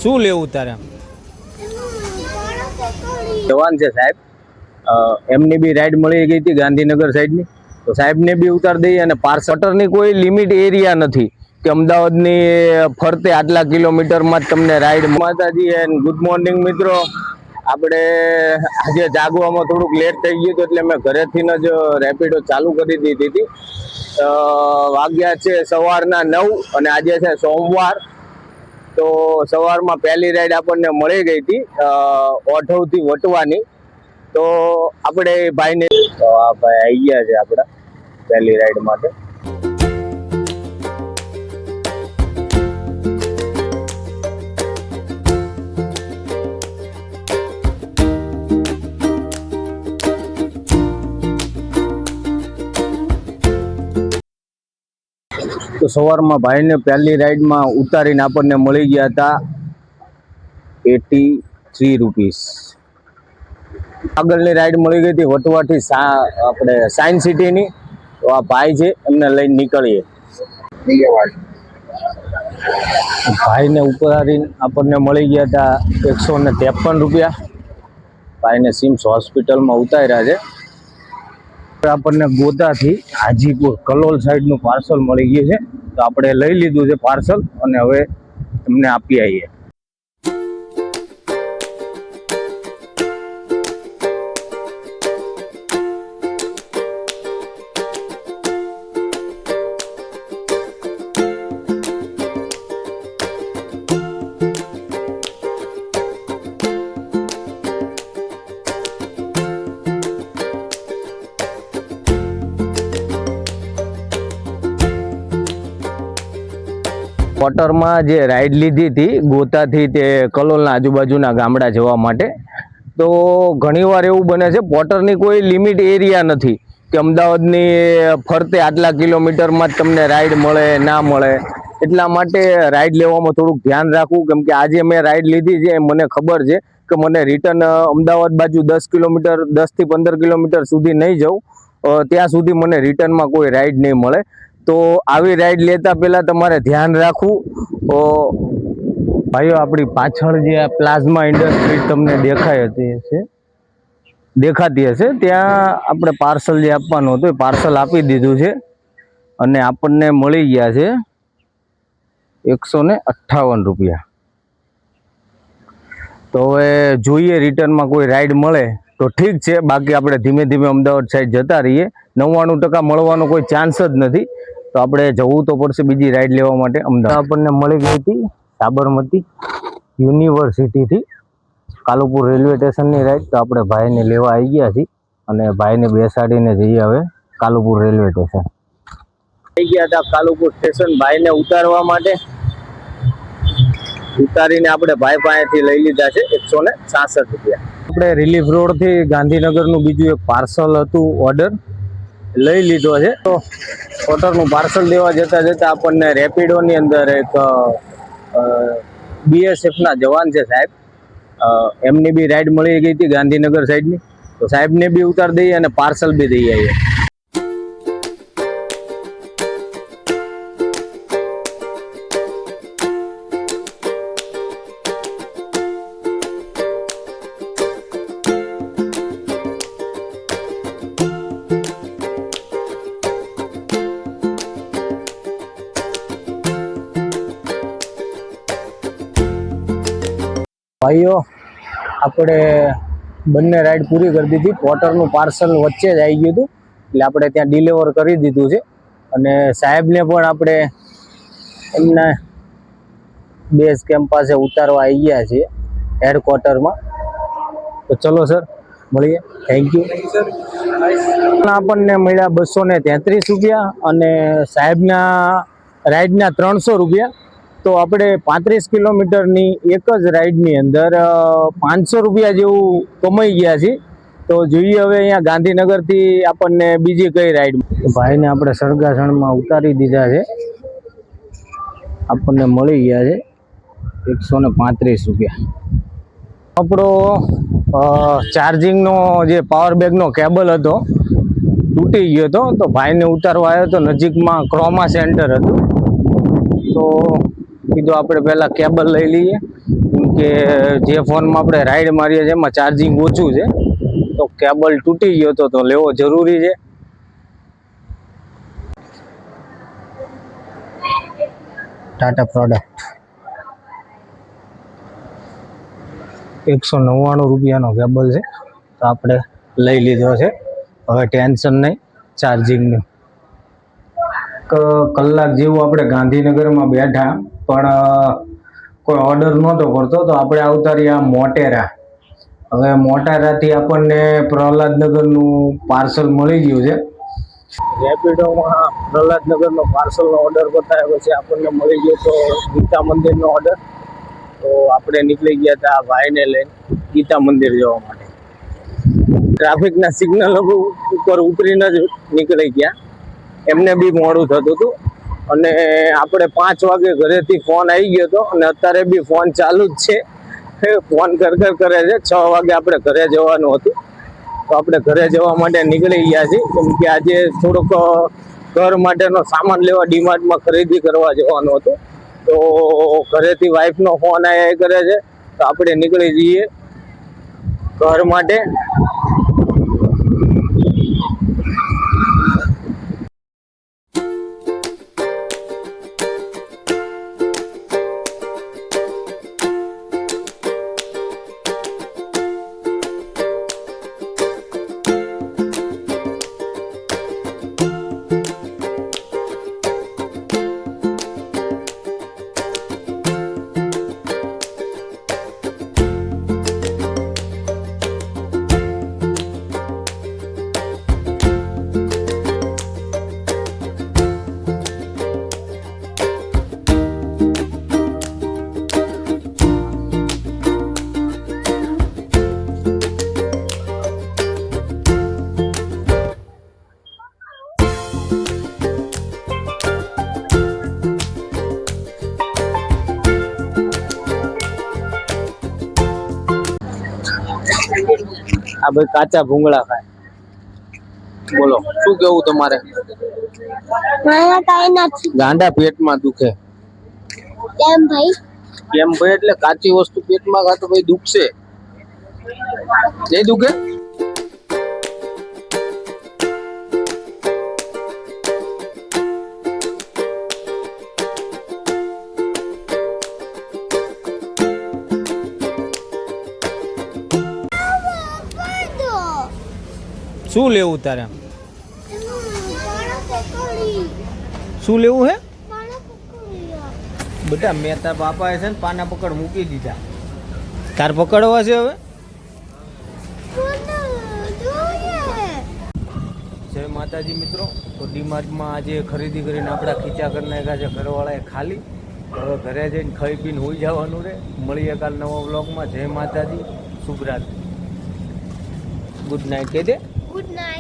શું લેવું તારે? જવાન છે સાહેબ, એમની બી રાઈડ મળી ગઈ હતી ગાંધીનગર સાઈડની, તો સાહેબને બી ઉતાર દઈએ. અને પાર્સલની કોઈ લિમિટ એરિયા નથી કે અમદાવાદની ફરતે આટલા કિલોમીટરમાં જ તમને રાઈડ. માતાજી એન્ડ ગુડ મોર્નિંગ મિત્રો. આપણે આજે જાગવામાં થોડુંક લેટ થઈ ગયું હતું એટલે મેં ઘરેથી જ રેપિડો ચાલુ કરી દીધી હતી. વાગ્યા છે સવારના 9 અને આજે છે સોમવાર. તો સવારમાં પહેલી રાઈડ આપણને મળી ગઈ હતી ઓઢવથી વટવાની. તો આપણે ભાઈને તો આ ભાઈ આવી ગયા છે આપણા પહેલી રાઈડ માટે. તો સવારમાં ભાઈને પહેલી રાઈડમાં ઉતારીને આપણને મળી ગયા હતા 83 રૂપીસ. આગળની રાઈડ મળી ગઈ હતી વટવાથી આપણે સાયન્સ સિટીની. તો આ ભાઈ છે એમને લઈને નીકળીએ. ભાઈને ઉતારીને આપણને મળી ગયા હતા 153 રૂપિયા. ભાઈને સિમ્સ હોસ્પિટલમાં ઉતાર્યા છે. આપણને ગોતાથી હાજીપુર કલોલ સાઈડનું પાર્સલ મળી ગયું છે. તો આપણે લઈ લીધું છે પાર્સલ અને હવે તમને આપી આવીએ. ક્વાર્ટરમાં જે રાઈડ લીધી હતી ગોતાથી તે કલોલના આજુબાજુના ગામડા જવા માટે. તો ઘણીવાર એવું બને છે પોર્ટરની કોઈ લિમિટ એરિયા નથી કે અમદાવાદની ફરતે આટલા કિલોમીટરમાં જ તમને રાઈડ મળે ના મળે. એટલા માટે રાઈડ લેવામાં થોડુંક ધ્યાન રાખવું, કેમ કે આજે મેં રાઈડ લીધી છે મને ખબર છે કે મને રિટર્ન અમદાવાદ બાજુ 10 કિલોમીટર 10 થી 15 કિલોમીટર સુધી નહીં જાઉં, ત્યાં સુધી મને રિટર્નમાં કોઈ રાઈડ નહીં મળે. તો આવી રાઈડ લેતા પહેલા તમારે ધ્યાન રાખવું. ભાઈઓ આપણી પાછળ જે આ પ્લાઝમા ઇન્ડસ્ટ્રી તમને દેખાતી હશે ત્યાં આપણે પાર્સલ જે આપવાનું હતું એ પાર્સલ આપી દીધું છે અને આપણને મળી ગયા છે 158 રૂપિયા. તો હવે જોઈએ રિટર્નમાં કોઈ રાઈડ મળે તો ઠીક છે, બાકી આપણે ધીમે ધીમે અમદાવાદ સાઈડ જતા રહીએ. 99% મળવાનો કોઈ ચાન્સ જ નથી. તો આપણે જવું તો પડશે બીજી રાઈડ લેવા માટે અમદાવાદ. આપણને મળી ગઈ હતી સાબરમતી યુનિવર્સિટીથી કાલુપુર રેલવે સ્ટેશનની રાઈડ. તો આપણે ભાઈને લેવા આવી ગયા છીએ અને ભાઈને બેસાડીને જઈએ હવે કાલુપુર રેલવે સ્ટેશન. આવી ગયા હતા કાલુપુર સ્ટેશન ભાઈને ઉતારવા માટે. ઉતારીને આપણે ભાઈ પાસેથી લઈ લીધા છે 166 રૂપિયા. આપણે રિલીફ રોડથી ગાંધીનગરનું બીજું એક પાર્સલ હતું ઓર્ડર લઈ લીધો છે. તો ઓર્ડરનું પાર્સલ દેવા જતાં આપણને રેપિડોની અંદર એક BSFના જવાન છે સાહેબ, એમની બી રાઈડ મળી ગઈ હતી ગાંધીનગર સાઈડની. તો સાહેબને બી ઉતાર દઈએ અને પાર્સલ બી દઈ આવીએ. ભાઈઓ આપણે બંને રાઈડ પૂરી કરી દીધી. પોર્ટરનું પાર્સલ વચ્ચે જ આવી ગયું હતું એટલે આપણે ત્યાં ડિલિવર કરી દીધું છે. અને સાહેબને પણ આપણે એમના બેઝ કેમ્પ પાસે ઉતારવા આવી ગયા છીએ હેડક્વાર્ટરમાં. તો ચલો સર મળીએ. Thank you. આપણને મળ્યા 233 રૂપિયા અને સાહેબના રાઈડના 300 રૂપિયા. તો આપણે 35 કિલોમીટરની એક જ રાઈડની અંદર 500 રૂપિયા જેવું કમાઈ ગયા છીએ. તો જોઈએ હવે અહીંયા ગાંધીનગરથી આપણને બીજી કઈ રાઈડ. ભાઈને આપણે સરગાસણમાં ઉતારી દીધા છે. આપણને મળી ગયા છે 135 રૂપિયા. આપણો ચાર્જિંગનો જે પાવર બેગનો કેબલ હતો તૂટી ગયો હતો. તો ભાઈને ઉતારવા આવ્યો તો નજીકમાં ક્રોમા સેન્ટર હતું. તો કીધું આપણે પહેલા કેબલ લઈ લઈએ, કે જે ફોનમાં આપણે રાઈડ મારીએ છીએ એમાં ચાર્જિંગ ઓછું છે, તો કેબલ તૂટી ગયો તો લેવો જરૂરી છે. ટાટા પ્રોડક્ટ 199 રૂપિયાનો કેબલ છે, તો આપણે લઈ લીધો છે. હવે ટેન્શન નહીં ચાર્જિંગનું. કલાક જેવું આપણે ગાંધીનગરમાં બેઠા, પણ કોઈ ઓર્ડર નહોતો કરતો, તો આપણે આવતા રહ્યા મોટેરા. હવે મોટેરાથી આપણને પ્રહલાદનગરનું પાર્સલ મળી ગયું છે. રેપિડોમાં પ્રહલાદનગરનો પાર્સલનો ઓર્ડર બતાવ્યો પછી આપણને મળી ગયો તો ગીતા મંદિરનો ઓર્ડર. તો આપણે નીકળી ગયા હતા ભાઈને લઈને ગીતા મંદિર જવા માટે. ટ્રાફિકના સિગ્નલ ઉપર ઉતરીને જ નીકળી ગયા, એમને બી મોડું થતું હતું. અને આપણે 5 વાગે ઘરેથી ફોન આવી ગયો હતો, અને અત્યારે બી ફોન ચાલુ જ છે, ફોન કરે છે. 6 વાગે આપણે ઘરે જવાનું હતું, તો આપણે ઘરે જવા માટે નીકળી ગયા છીએ. કેમ કે આજે થોડોક ઘર માટેનો સામાન લેવા ડીમાર્ટમાં ખરીદી કરવા જવાનું હતું, તો ઘરેથી વાઈફનો ફોન આવ્યા કરે છે, તો આપણે નીકળી જઈએ ઘર માટે. આ ભાઈ કાચા ભૂંગળા ખાય. બોલો શું કેવું તમારે? ગાંડા પેટમાં દુખે. કેમ ભાઈ એટલે કાચી વસ્તુ પેટમાં ખા તો ભાઈ દુખશે, નહીં દુખે? શું લેવું તારે? શું લેવું હે બેટા? મેં તાર બાપાએ છે ને પાના પકડ મૂકી દીધા, તાર પકડવા છે હવે. જય માતાજી મિત્રો. તો ડીમાર્ટમાં આજે ખરીદી કરીને આપણા ખીચા કરી નાખ્યા છે ઘરવાળાએ ખાલી. હવે ઘરે જઈને ખાઈ પીને હોઈ જવાનું રે. મળીએ કાલ નવા વ્લોગમાં. જય માતાજી, શુભ રાત્રિ, ગુડ નાઇટ કહી દે. Good night.